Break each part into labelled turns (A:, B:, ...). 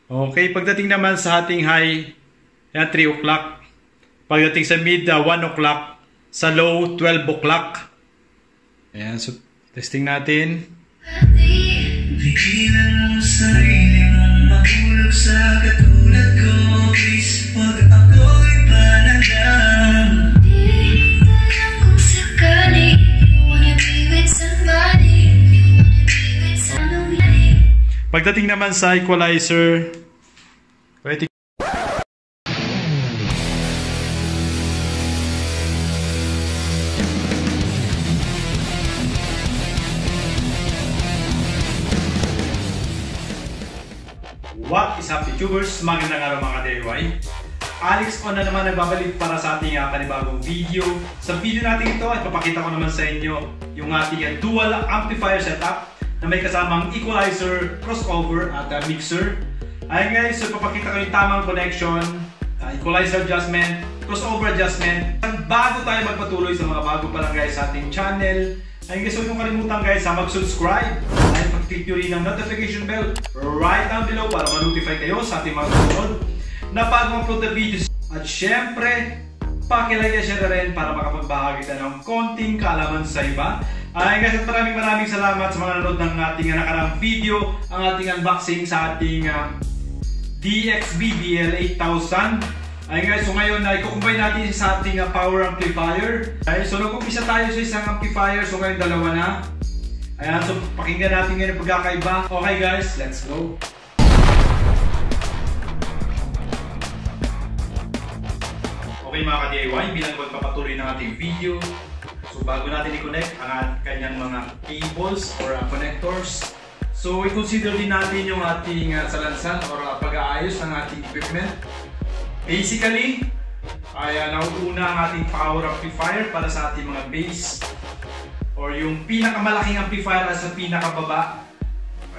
A: Okay, pagdating naman sa ating high, yan 3 o'clock. Pagdating sa mid, 1 o'clock. Sa low, 12 o'clock. Ayan, so testing natin.
B: Pigilan mo sarili mong mahulog sa katulad ko. Please, wag ako'y panagang. Di alam kung sakali you wanna be with somebody, you wanna be with somebody.
A: Pagdating naman sa equalizer, pwede What is up, YouTubers? Magandang araw mga DIY. Alex on na naman nagbabalik para sa ating panibagong video. Sa video natin ito ay papakita ko naman sa inyo yung ating dual amplifier setup na may kasamang equalizer, crossover at mixer. Ayun guys, so papakita ko yung tamang connection, equalizer adjustment, crossover adjustment. Bago tayo magpatuloy sa mga bago pa lang guys sa ating channel, ayun guys, huwag nyo kalimutan guys mag-subscribe at pag-click nyo rin ang notification bell right down below para ma-notify kayo sa ating mga susunod na pag-upload na videos. At syempre, pakilike share na rin para makapagbahagi tayo ng konting kaalaman sa iba. Ayun guys, at maraming salamat sa mga nanood ng ating nakaraang video, ang ating unboxing sa ating DXB DL8000. Ayun guys, so ngayon ay kukumbay natin sa ating power amplifier. Ayun, so nag-umpisa tayo sa isang amplifier, so ngayon dalawa na. Ayan, so pakinggan natin ngayon ang pagkakaiba. Okay guys, let's go! Okay mga ka-DIY, bilang magpapatuloy ng ating video, so bago natin i-connect ang kanyang mga cables or connectors, so i-consider din natin yung ating salansan or pag-aayos ng ating equipment. Basically, ay nauuna ang ating power amplifier para sa ating mga bass or yung pinakamalaking amplifier sa pinakababa.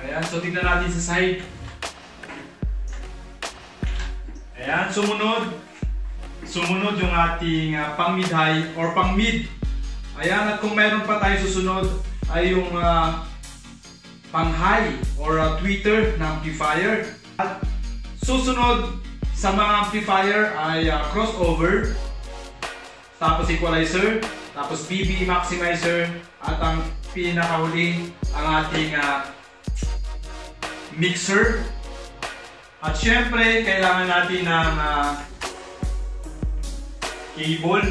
A: Ayan, so tignan natin sa side. Ayan, sumunod yung ating pang mid-high or pang mid. Ayan, at kung meron pa tayo susunod ay yung pang high or tweeter na amplifier. At susunod sa mga amplifier ay crossover, tapos equalizer, tapos BB maximizer, at ang pinakahuli ang ating mixer. At syempre, kailangan natin ng cable.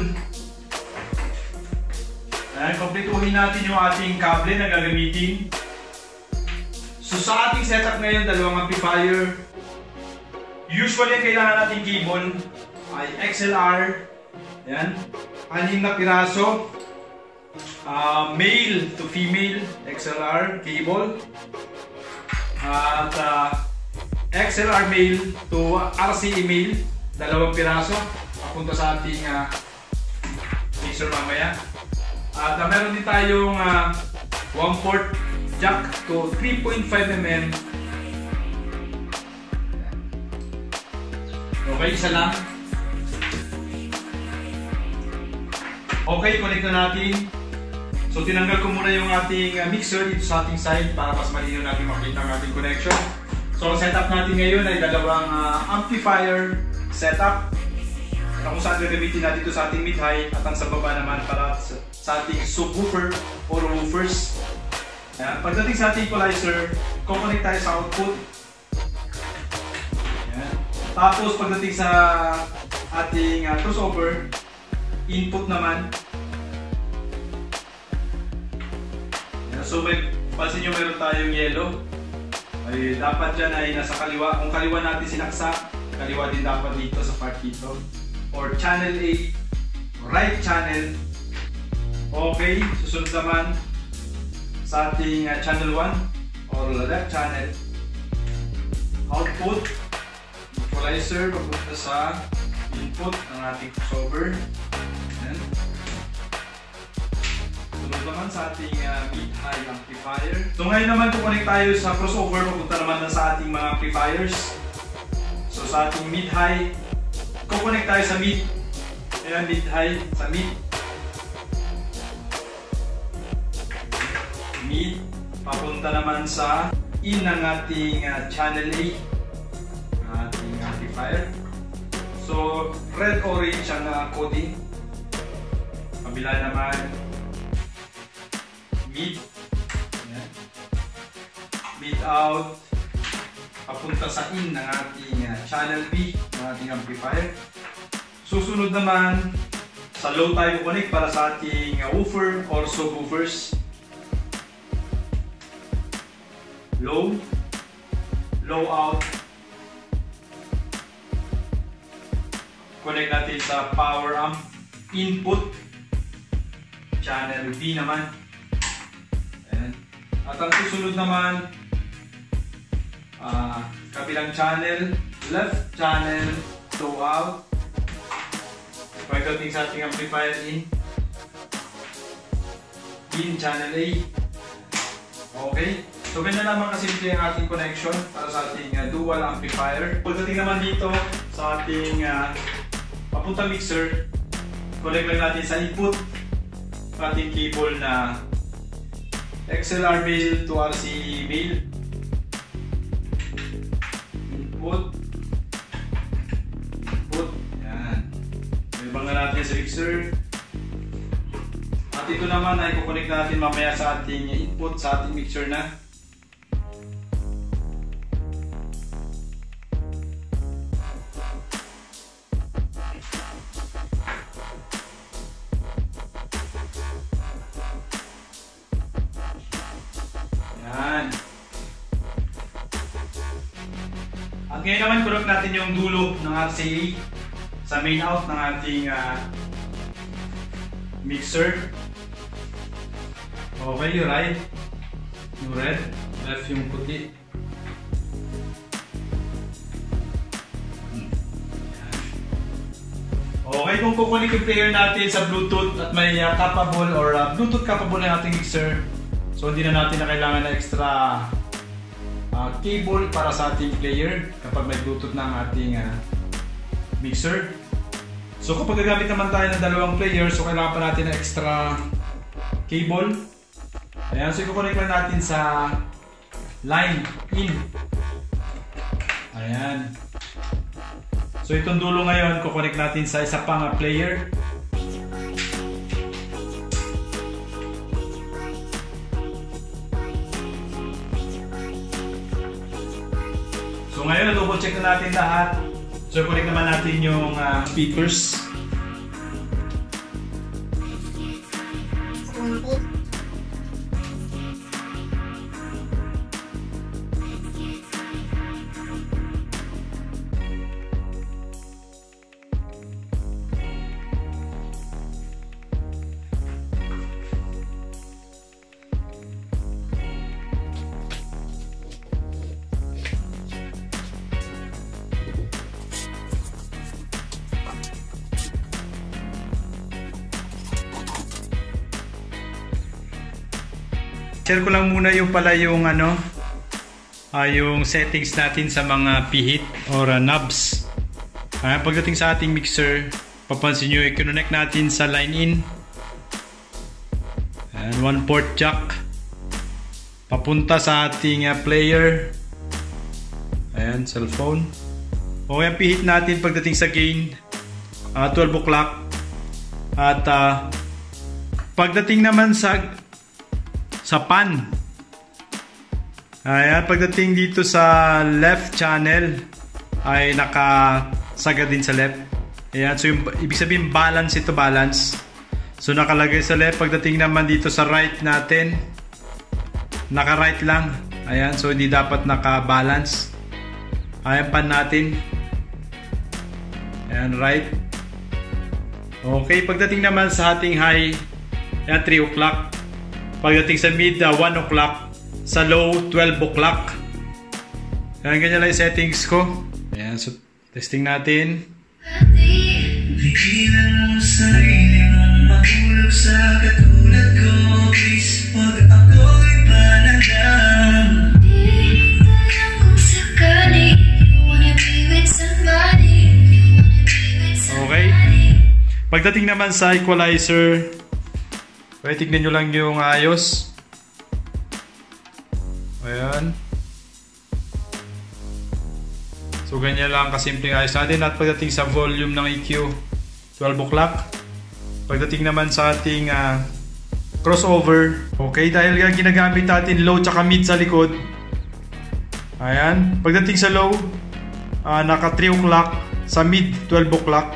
A: Ayan, kompletuhin natin yung ating kable na gagamitin. So sa ating setup ngayon, dalawang amplifier. Usually, ang kailangan natin cable ay XLR. Ayan, 6 na piraso. Male to female XLR cable. At XLR male to RCA male, 2 piraso. Papunta sa ating mixer mamaya. At meron din tayong 1/4 jack to 3.5mm. Okay, isa lang. Okay, connect na natin. So tinanggal ko muna yung ating mixer dito sa ating side para mas malinaw natin makita ang ating connection. So ang setup natin ngayon ay dalawang amplifier setup. Kung saan gagamitin natin ito sa ating mid-high at ang sa baba naman para sa ating subwoofer or woofers. Ayan. Pagdating sa ating equalizer, kukonect tayo sa output. Ayan. Tapos pagdating sa ating crossover, input naman. Ayan. So pansin nyo meron tayong yellow. Ay, dapat dyan ay nasa kaliwa. Kung kaliwa natin sinaksak, kaliwa din dapat dito sa part dito. Or channel A, right channel. Okay, susunod naman sa ating channel 1 or left channel. Output, equalizer, papunta sa input ng ating crossover. Ayan. Sunod naman sa ating mid-high amplifier. So ngayon naman kukunik tayo sa crossover, papunta naman na sa ating mga amplifiers. So sa ating mid-high, kukunik tayo sa mid. Ayan, mid-high sa mid. Mid, papunta naman sa in ng ating channel A. red-orange ang coating. Kabila naman, mid. Ayan. Mid out. Papunta sa in ng ating channel B ng ating amplifier. Susunod naman, sa low tayo connect para sa ating woofer or subwoofers. Low, low out. Connect natin sa power amp input. Channel B naman. Ayan. At ang susunod naman, kabilang channel, left channel, low out. Pagdating sa ating amplifier in channel A. Okay. So ganyan naman kasimple ang ating connection para sa ating dual amplifier. Pagdating naman dito sa ating papunta mixer, connect lang natin sa input ating cable na XLR male to RC male. Input. Yan. Ibang na natin sa mixer. At ito naman ay kukonek natin mamaya sa ating input sa ating mixer na. Yan. At ngayon naman connect natin yung dulo ng RCA sa main out ng ating mixer. Okay, right yung red, left yung puti. Okay, kung kukunik yung player natin sa Bluetooth at may capable or Bluetooth capable ng ating mixer, so hindi na natin na kailangan na extra cable para sa ating player kapag may Bluetooth na ang ating mixer. So kapag gagamit naman tayo ng dalawang player, so kailangan pa natin ng extra cable. Ayan, so i-connect lang natin sa line in. Ayan. So itong dulo ngayon, kukonek natin sa isa pang player. So ngayon, double check na natin lahat. So connect naman natin yung speakers. Share ko lang muna yung yung settings natin sa mga pihit or knobs. Pagdating sa ating mixer, papansin nyo, i-connect natin sa line in. And 1 port jack. Papunta sa ating player. Ayan, cellphone. Okay, ang pihit natin pagdating sa gain, 12 o'clock. At pagdating naman sa pan, ayan, pagdating dito sa left channel ay nakasagad din sa left. Ayan, so yung, ibig sabihin balance ito, balance. So nakalagay sa left. Pagdating naman dito sa right natin, naka right lang. Ayan, so hindi dapat naka-balance. Ayan, pan natin. Ayan, right. Okay, pagdating naman sa ating high, ayan, 3 o'clock. Pagdating sa mid, 1 o'clock. Sa low, 12 o'clock. Ayan, ganyan lang yung settings ko. Ayan, so testing natin.
B: Pigilan mo sarili mong mahulog sa katulad ko. Please, wag ako'y panagang. Di alam kung sakali you wanna be with somebody.
A: Okay. Pagdating naman sa equalizer, okay, tignan nyo lang yung ayos. Ayan. So ganyan lang kasimpleng ayos natin. At pagdating sa volume ng EQ, 12 o'clock. Pagdating naman sa ating crossover, okay, dahil ginagamit natin low tsaka mid sa likod. Ayan, pagdating sa low, naka 3 o'clock, sa mid 12 o'clock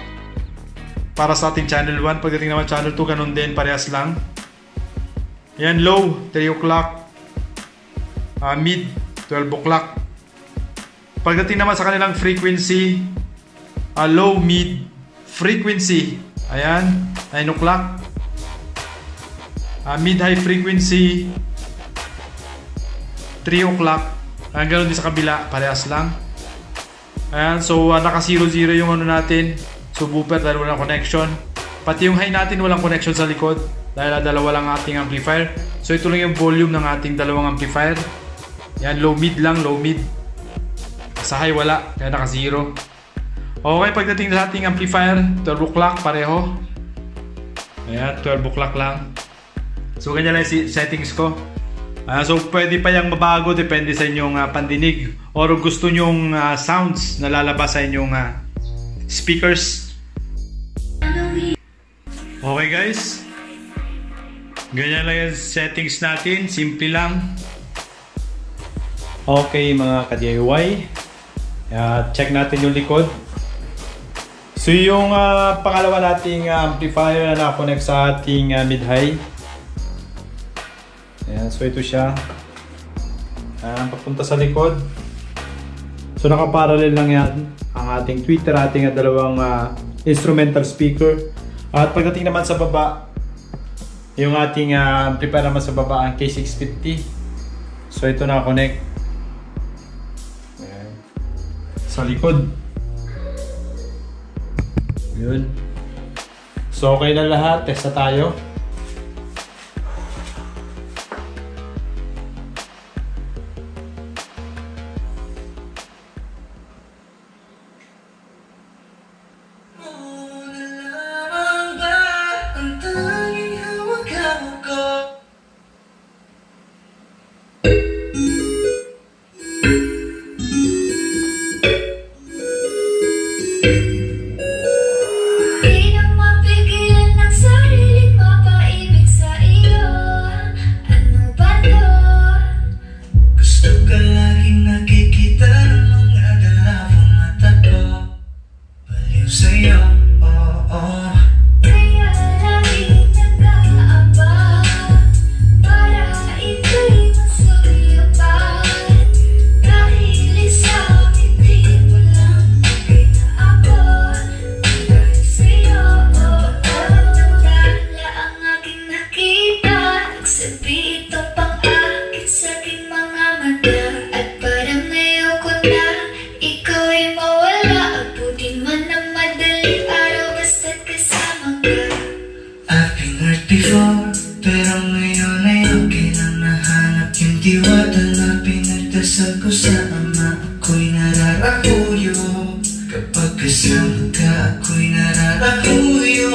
A: para sa ating channel 1. Pagdating naman channel 2, ganun din, parehas lang. Ayan, low 3 o'clock, mid 12 o'clock. Pagdating naman sa kanilang frequency, low, mid, frequency, ayan, 9 o'clock. Mid-high frequency 3 o'clock. Ganoon din sa kabila, parehas lang. Ayan, so naka 0-0 yung ano natin, subwoofer dahil walang connection. Pati yung high natin walang connection sa likod dahil dalawa lang ating amplifier. So ito lang yung volume ng ating dalawang amplifier. Ayan, low mid lang, low mid. Sa high wala, kaya naka 0. Okay, pagdating sa ating amplifier, 12 o'clock pareho. Ayan, 12 o'clock lang. So ganyan lang yung settings ko. So pwede pa yung mabago, depende sa inyong pandinig or gusto nyong sounds na lalabas sa inyong speakers. Okay guys, ganyan lang yung settings natin, simple lang. Okay mga ka-DIY, check natin yung likod. So yung pangalawa nating amplifier na nakakonect sa ating mid-high. Ayan, so ito siya. Papunta sa likod. So nakaparallel lang yan ang ating tweeter, ating dalawang instrumental speaker. At pagdating naman sa baba, yung ating amplifier naman sa baba, ang K650. So ito nakakonect. Ayan. Sa likod. Yun. So okay na lahat, test na tayo.
B: Pero ngayon ay okay lang, nahanap yung diwata na pinagdasal ko sa ama. Ako'y nararahuyo, kapag kasama ka ako'y nararahuyo.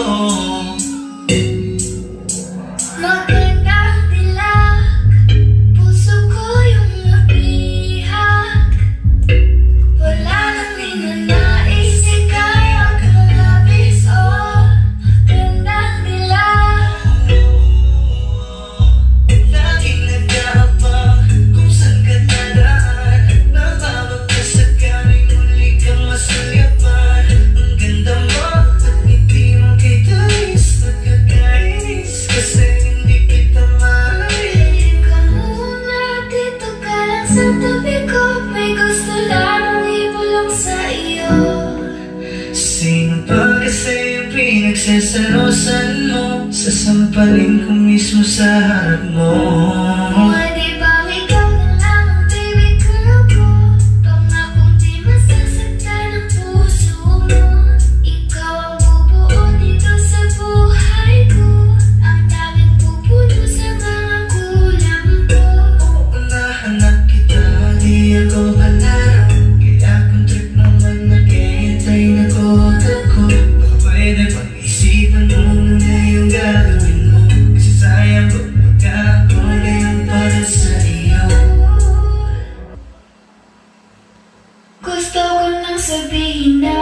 B: Magandang dilag, puso ko yung napihak. Wala nang ninanais, ika'y magkalabis. Oh, magandang dilag. Laging nag-aabang kung saan ka dadaan. Nababagkasagaling muli kang masuyapan. Ang ganda mo at ngiti mo kay Dais. Nagkakainis kasi hindi kita mahal. Ka muna, dito ka lang sa tabi ko. May gusto lamang ibulong sa iyo. Sino pa kasi yung pinagsasalosan mo? Sasampalin ko mismo sa harap mo. Pwede bang ikaw na lang ang baby girl ko? Pangakong di masasaktan ang puso mo. Ikaw ang bubuo dito sa buhay ko. Ang daming pupuno sa mga kulang ko. Uunahan na kita, di ako halaraw. Kaya kung trip naman naghihintay na kotak ko. Pwede bang isipan mo muna yung gagawin mo? Kasi sayang ko pagka ako na yung sabihin na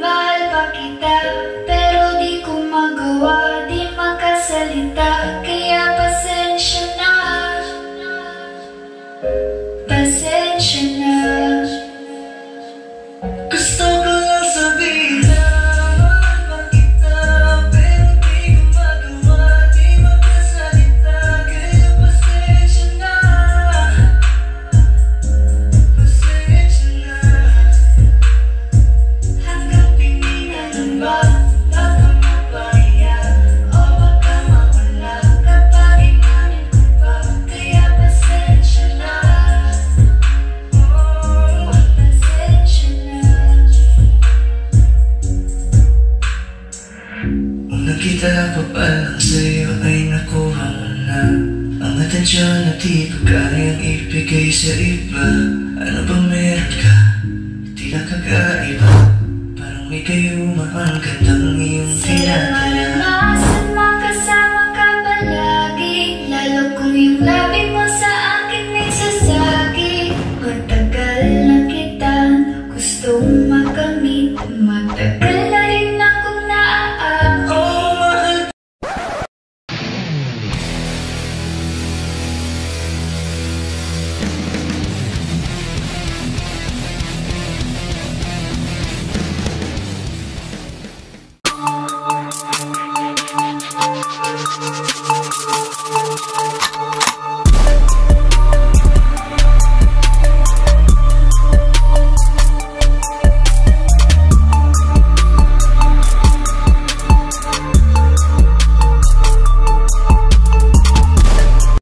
B: mahal pa kita, pero di ko magawa, di makasalita. Kaya pasensya na, pasensya na. Gusto ko lang sabihin na mahal pa kita, pero di ko magawa, di makasalita. Kaya pasensya na, pasensya na. Hanggang tinginan lang ba, baka mapaya o baka mawala kapag inamin ko pa. Kaya pasensya na, oh, pasensya na. Kung nakita ko pa lang sa'yo ay nakuha mo na ang atensyon na di ko kayang ibigay sa iba. Ano bang meron ka? Tila kakaiba, parang may kayuma ang gandang